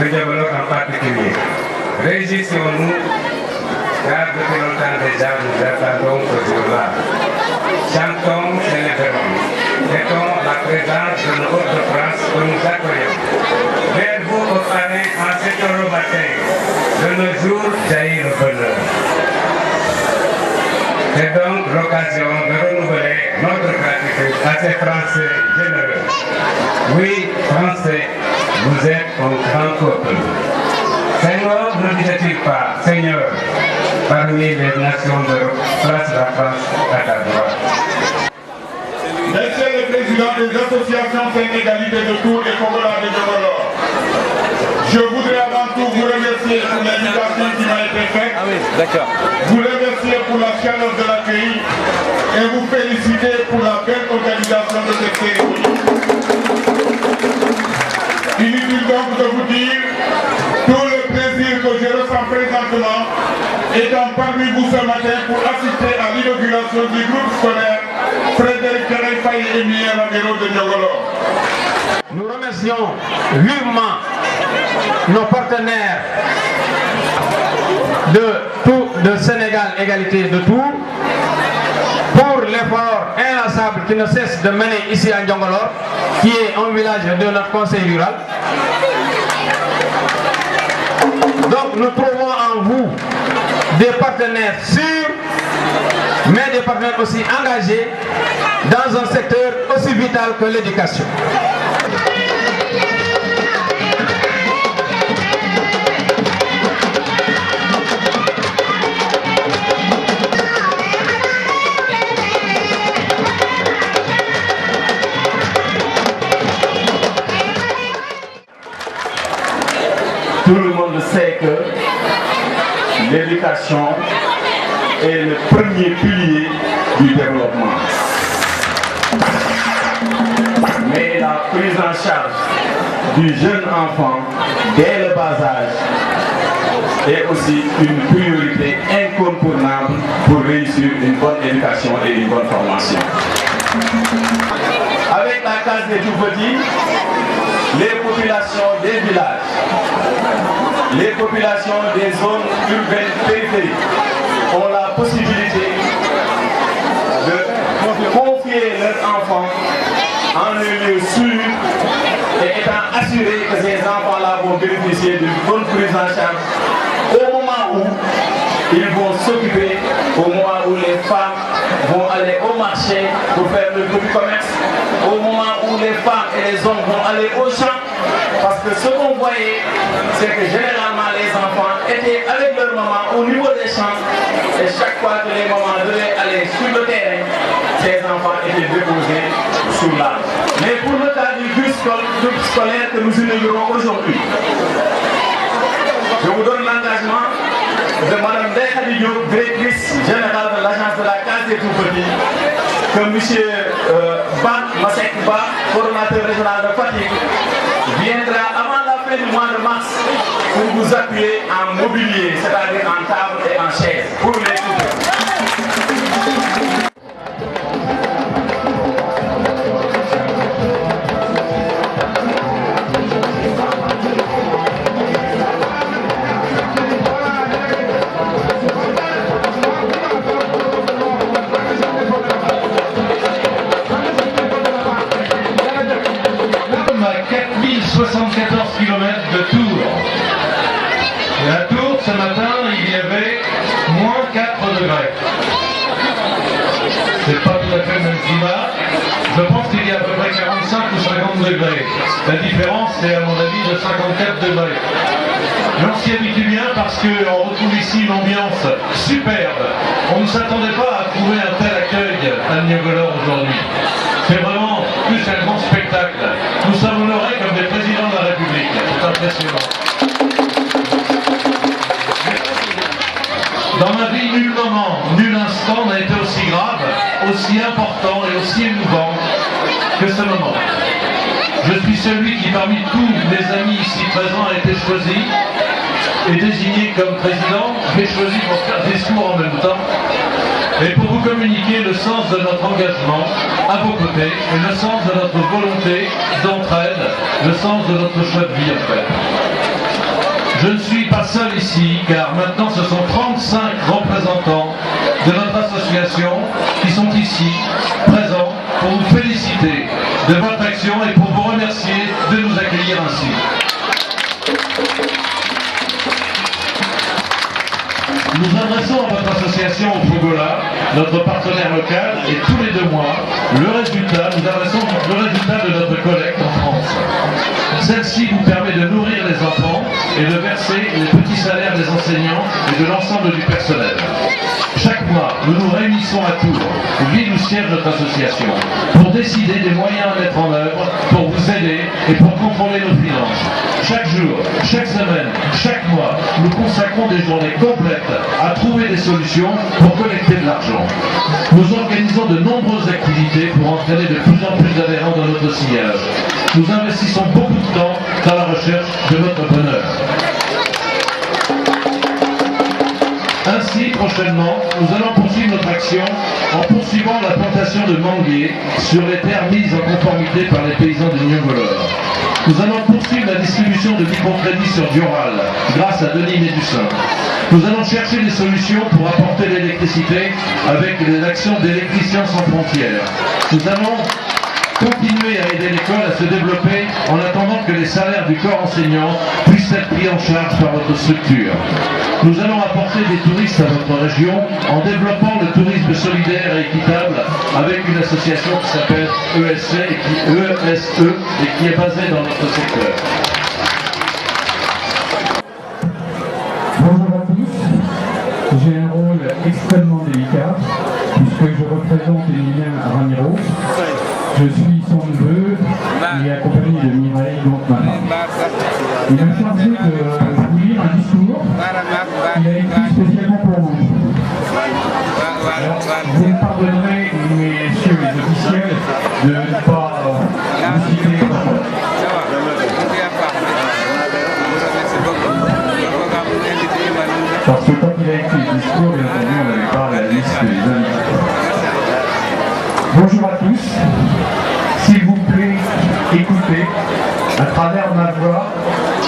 de développement en particulier. Réjouissons-nous, car depuis longtemps déjà nous attendons ce jour-là. Chantons, célébrons, mettons la présence de nos hôtes de France que nous accueillons. Vers vous, au parrain, en cet heure matin, de nos jours jaillit le bonheur. C'est donc l'occasion de renouveler notre gratitude à ces Français généreux. Oui, Français, vous êtes un grand peuple. Seigneur, ne disait-il pas, Seigneur, parmi les nations d'Europe, place la France à ta droite. Monsieur le Président des associations Sénégalité de Tours et Congolais de Djogolor, je voudrais avant tout vous remercier pour l'invitation qui m'a été faite, vous remercier pour la chaleur de l'accueil et vous féliciter pour la belle organisation de cette cérémonie. Inutile donc de vous dire tout le plaisir que je ressens présentement étant parmi vous ce matin pour assister à l'inauguration du groupe scolaire Frédéric Faye et Miel Amiro de Djogolor. Nous remercions vivement nos partenaires de Sénégal Égalité de Tours pour l'effort inlassable qui ne cesse de mener ici à Djogolor, qui est un village de notre conseil rural. Donc nous trouvons en vous des partenaires sûrs, mais des partenaires aussi engagés dans un secteur aussi vital que l'éducation. Tout le monde sait que l'éducation est le premier pilier du développement. Mais la prise en charge du jeune enfant dès le bas âge est aussi une priorité incontournable pour réussir une bonne éducation et une bonne formation. Avec la case des tout-petits, les populations des villages, les populations des zones urbaines périphériques ont la possibilité de confier leurs enfants en un lieu sûr et étant assurés que ces enfants-là vont bénéficier d'une bonne prise en charge au moment où ils vont s'occuper, au moment où les femmes vont aller au marché pour faire le petit commerce, au moment où les femmes et les hommes vont aller au champ. Parce que ce qu'on voyait, c'est que généralement les enfants étaient avec leur maman au niveau des champs et chaque fois que les mamans devaient aller sur le terrain, ces enfants étaient déposés sous l'arbre. Mais pour le cas du groupe scolaire que nous inaugurons aujourd'hui, je vous donne l'engagement de Mme Ndeye Diop, directrice générale de l'agence de la case des tout-petits, que M. Masek Ba, coordonnateur régional de Fatick, viendra avant la fin du mois de mars pour vous appuyer en mobilier, c'est-à-dire en table et en chaise, pour les tout-petits. À 4074 km de Tours. Et à Tours, ce matin, il y avait moins 4 degrés. C'est pas tout à fait le même climat. Je pense qu'il y a à peu près 45 ou 50 degrés. La différence, c'est à mon avis de 54 degrés. Mais on s'y habitue bien parce qu'on retrouve ici une ambiance superbe. On ne s'attendait pas à trouver un tel accueil à Niogolor aujourd'hui. C'est vraiment plus un grand spectacle. Nous sommes honorés comme des présidents de la République. C'est impressionnant. Dans ma vie, nul moment, nul instant n'a été aussi grave, aussi important et aussi émouvant que ce moment. Je suis celui qui, parmi tous mes amis ici présents, a été choisi et désigné comme président. J'ai choisi pour faire discours en même temps et pour vous communiquer le sens de notre engagement à vos côtés et le sens de notre volonté d'entraide, le sens de notre choix de vie en fait. Je ne suis pas seul ici, car maintenant ce sont 35 représentants de notre association qui sont ici, présents, pour vous féliciter de votre action et pour vous remercier de nous accueillir ainsi. Nous adressons à votre association au Fogola, notre partenaire local, et tous les 2 mois, nous adressons le résultat de notre collecte en France. Celle-ci vous permet de nourrir les enfants et de verser les petits salaires des enseignants et de l'ensemble du personnel. Chaque mois, nous nous réunissons à Tours, ville où siège notre association, pour décider des moyens à mettre en œuvre, pour vous aider et pour contrôler nos finances. Chaque jour, chaque semaine, chaque mois, nous consacrons des journées complètes à trouver des solutions pour collecter de l'argent. Nous organisons de nombreuses activités pour entraîner de plus en plus d'adhérents dans notre sillage. Nous investissons beaucoup de temps dans la recherche de notre bonheur. Ainsi, prochainement, nous allons poursuivre notre action en poursuivant la plantation de manguiers sur les terres mises en conformité par les paysans de Niogolor. Nous allons poursuivre la distribution de microcrédits sur Dioral, grâce à Denis Médussin. Nous allons chercher des solutions pour apporter l'électricité avec les actions d'électriciens sans frontières. Nous allons continuer à aider l'école à se développer en attendant que les salaires du corps enseignant puissent être pris en charge par votre structure. Nous allons apporter des touristes à votre région en développant le tourisme solidaire et équitable avec une association qui s'appelle ESE et qui est basée dans notre secteur. Bonjour à tous, j'ai un rôle extrêmement délicat puisque je représente Emilien Ramiro. Je suis son neveu et accompagné de Mireille, donc ma femme. Il m'a chargé de un discours qu'il a écrit spécialement pour vous. Alors, vous me pardonnerez, messieurs les officiels, de ne pas vous citer. Parce que quand il a écrit le discours, bien entendu, on n'avait pas la liste des invités. Bonjour à tous. S'il vous plaît, écoutez, à travers ma voix,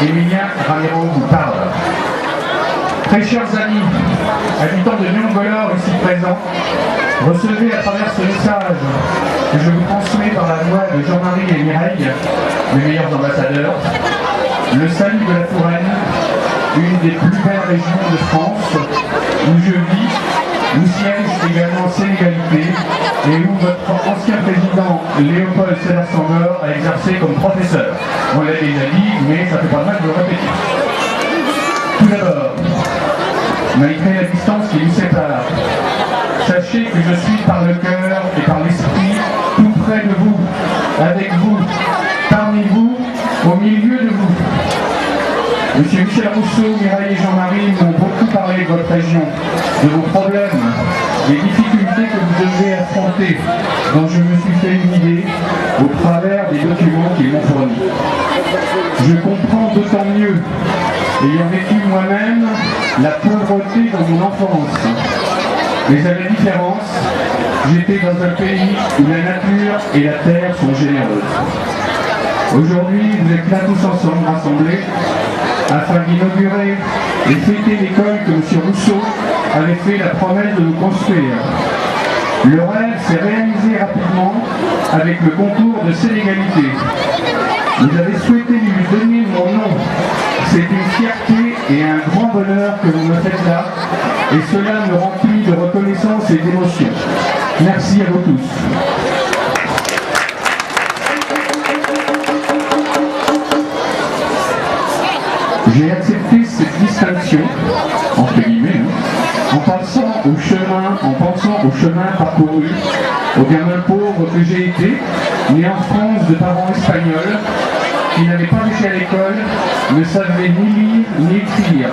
Emilien Ramiro vous parle. Très chers amis, habitants de Nyongolor ici présents, recevez à travers ce message que je vous transmets par la voix de Jean-Marie et Mireille, les meilleurs ambassadeurs, le salut de la Touraine, une des plus belles régions de France, où je vis, où siège également Sénégalité, et où votre ancien président Léopold Sédar Senghor a exercé comme professeur. On l'a déjà dit, mais ça fait pas mal de le répéter. Tout d'abord, malgré la distance qui nous sépare, sachez que je suis par le cœur et par l'esprit tout près de vous, avec vous, parmi vous, au milieu de vous. Monsieur Michel Rousseau, Mireille et Jean-Marie m'ont beaucoup parlé de votre région, de vos problèmes, des difficultés que vous devez affronter, dont je me suis fait une idée au travers des documents qu'ils m'ont fournis. Je comprends d'autant mieux, ayant vécu moi-même la pauvreté dans mon enfance. Mais à la différence, j'étais dans un pays où la nature et la terre sont généreuses. Aujourd'hui, vous êtes là tous ensemble rassemblés afin d'inaugurer et fêter l'école que M. Rousseau avait fait la promesse de nous construire. Le rêve s'est réalisé rapidement avec le concours de Sénégalité. Vous avez souhaité lui donner mon nom. C'est une fierté et un grand bonheur que vous me faites là, et cela me remplit de reconnaissance et d'émotion. Merci à vous tous. J'ai accepté cette distinction, entre guillemets, en pensant au chemin parcouru, au gamin pauvre que j'ai été, né en France de parents espagnols, qui n'avaient pas été à l'école, ne savaient ni lire ni écrire.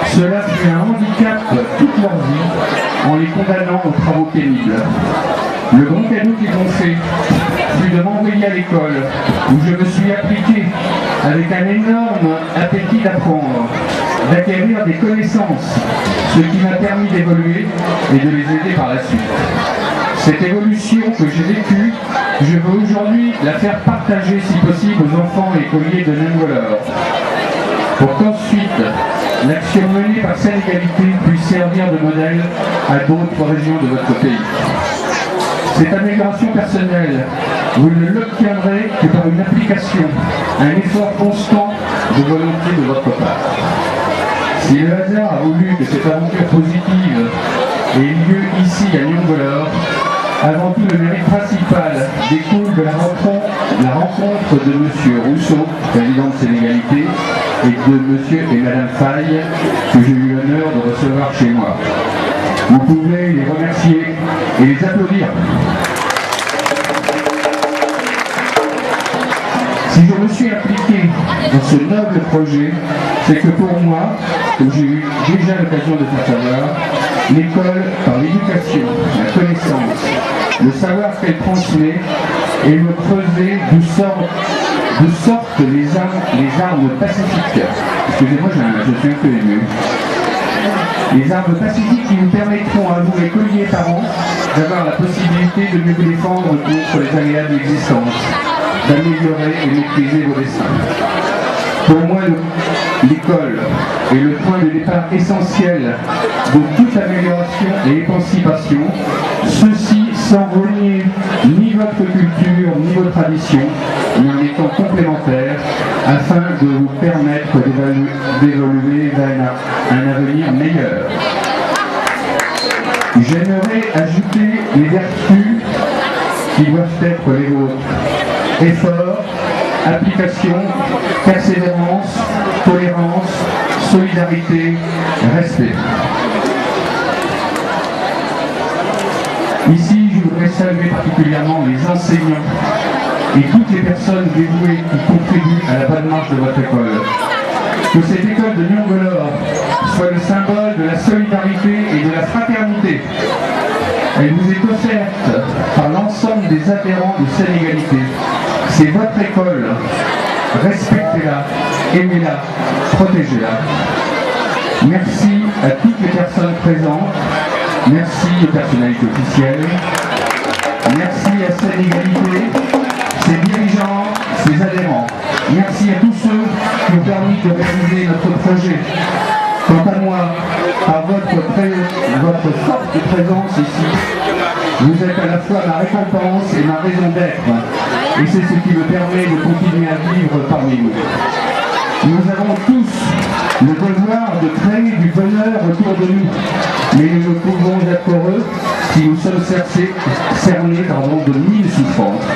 Cela fut un handicap toute leur vie, en les condamnant aux travaux pénibles. Le grand cadeau qu'ils m'ont fait fut de m'envoyer à l'école, où je me suis appliqué avec un énorme appétit d'apprendre, d'acquérir des connaissances, ce qui m'a permis d'évoluer et de les aider par la suite. Cette évolution que j'ai vécue, je veux aujourd'hui la faire partager si possible aux enfants et écoliers de Nyongolor, pour qu'ensuite l'action menée par Sénégalité puisse servir de modèle à d'autres régions de votre pays. Cette amélioration personnelle, vous ne l'obtiendrez que par une application, un effort constant de volonté de votre part. Si le hasard a voulu que cette aventure positive ait lieu ici à Nyongolor, avant tout le mérite principal découle de la rencontre de M. Rousseau, président de Sénégalité, et de M. et Mme Faye, que j'ai eu l'honneur de recevoir chez moi. Vous pouvez les remercier et les applaudir. Si je me suis impliqué dans ce noble projet, c'est que pour moi, comme j'ai eu déjà l'occasion de faire savoir, l'école, par l'éducation, la connaissance, le savoir qu'elle transmet, et me creuser d'où sortent les armes pacifiques. Excusez-moi, je suis un peu ému. Les armes pacifiques qui nous permettront à vous, écoliers et parents, d'avoir la possibilité de mieux vous défendre contre les aléas de l'existence, d'améliorer et maîtriser vos destins. Pour moi, l'école est le point de départ essentiel de toute amélioration et émancipation, ceci sans renier ni votre culture ni vos traditions, mais en étant complémentaires afin de vous permettre d'évoluer vers un avenir meilleur. J'aimerais ajouter les vertus qui doivent être les vôtres. Effort, application, persévérance, tolérance, solidarité, respect. Ici, je voudrais saluer particulièrement les enseignants et toutes les personnes dévouées qui contribuent à la bonne marche de votre école. Que cette école de Nyongolor soit le symbole de la solidarité et de la fraternité. Elle vous est offerte par l'ensemble des adhérents de Sénégalité. C'est votre école. Respectez-la, aimez-la, protégez-la. Merci à toutes les personnes présentes. Merci aux personnalités officielles. Merci à Sénégalité, ses dirigeants, ses adhérents. Merci à tous ceux qui ont permis de réaliser notre projet. Quant à moi, par votre forte présence ici, vous êtes à la fois ma récompense et ma raison d'être. Et c'est ce qui me permet de continuer à vivre parmi vous. Nous avons tous le devoir de créer du bonheur autour de nous. Mais nous ne pouvons être heureux si nous sommes cernés de 1000 souffrances.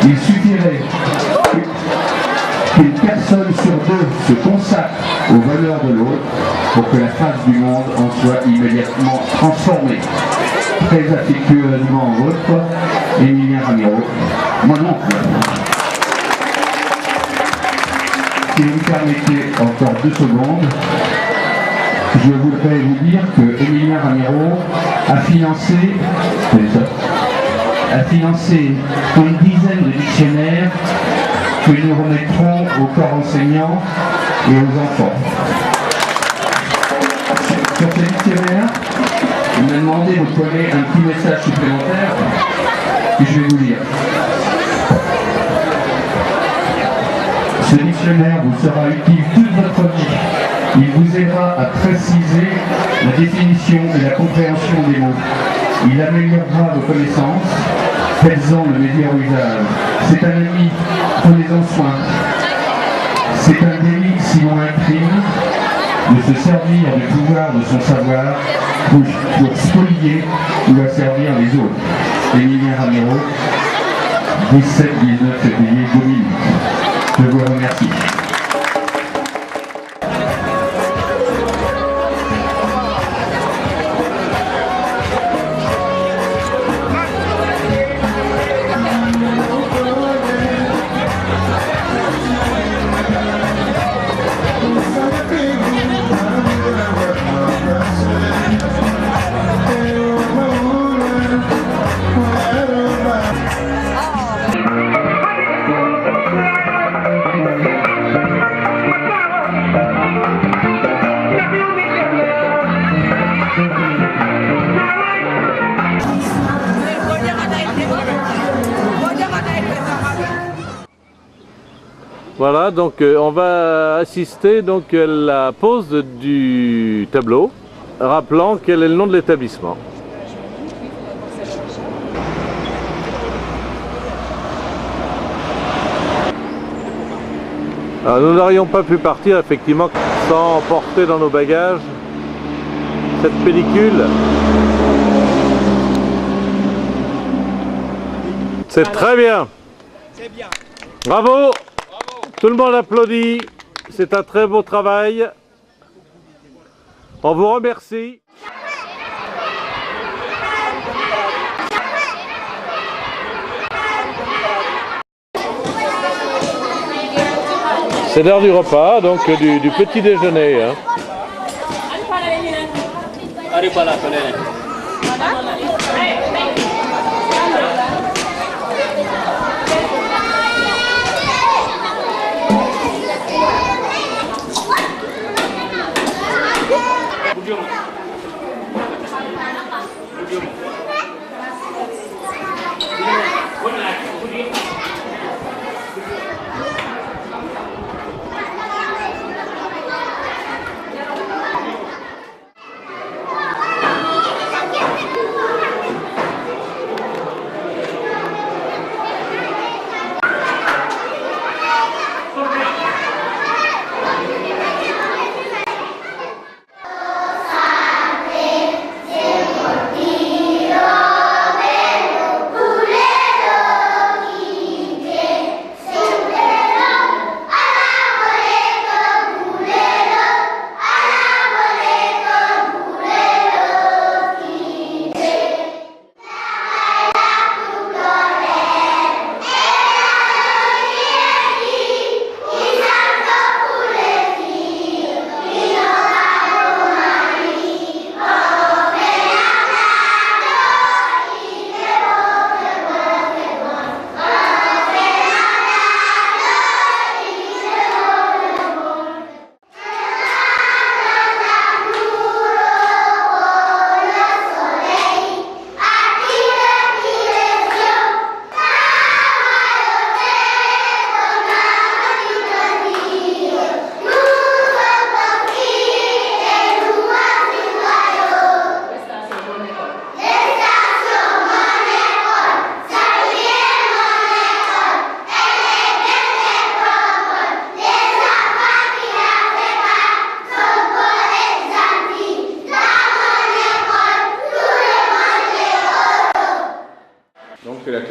Il suffirait qu'une personne sur deux se consacre au bonheur de l'autre pour que la face du monde en soit immédiatement transformée. Très affectueusement votre, Emilien Ramiro, mon oncle. Si vous me permettez encore 2 secondes, je voudrais vous dire que Emilien Ramiro a financé une dizaine de dictionnaires que nous remettrons au corps enseignant et aux enfants. Sur ce dictionnaire, il m'a demandé de vous coller un petit message supplémentaire que je vais vous lire. Ce dictionnaire vous sera utile toute votre vie. Il vous aidera à préciser la définition et la compréhension des mots. Il améliorera vos connaissances. Faites-en le meilleur usage. C'est un ami, prenez-en soin. C'est un délit, sinon un crime, de se servir du pouvoir de son savoir pour spolier ou asservir les autres. Emilien Ramiro, 17-19 février 2008. Je vous remercie. Voilà, donc on va assister donc à la pose du tableau, rappelant quel est le nom de l'établissement. Alors, nous n'aurions pas pu partir effectivement sans emporter dans nos bagages cette pellicule. C'est très bien. C'est bien. Bravo. Tout le monde applaudit, c'est un très beau travail. On vous remercie. C'est l'heure du repas, donc du petit déjeuner. Hein.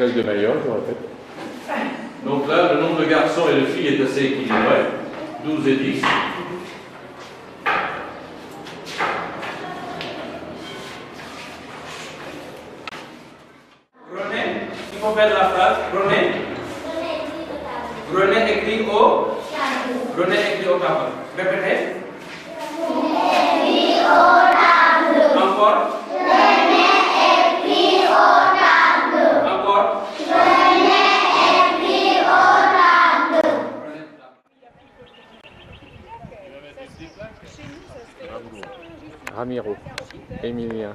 classe de Mayol, je répète. Donc là, le nombre de garçons et de filles est assez équilibré, 12 et 10. René, il faut faire la phrase. René écrit au tableau. Répétez. Encore. Encore. Ramiro, Emilien.